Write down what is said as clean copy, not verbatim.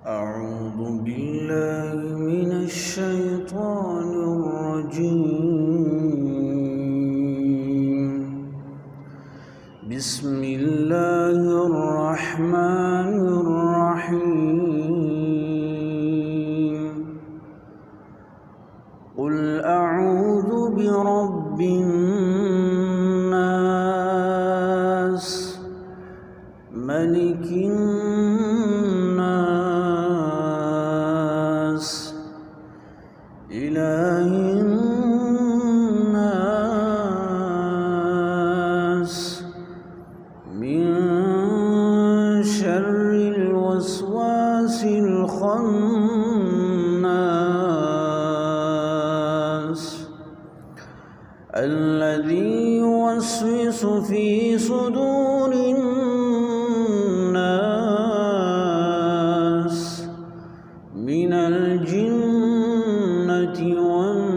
أعوذ بالله من الشيطان الرجيم. بسم الله الرحمن الرحيم. قل أعوذ برب الناس ملك الناس إله الناس من شر الوسواس الخناس الذي يوسوس في صدور الناس من الجنة والناس.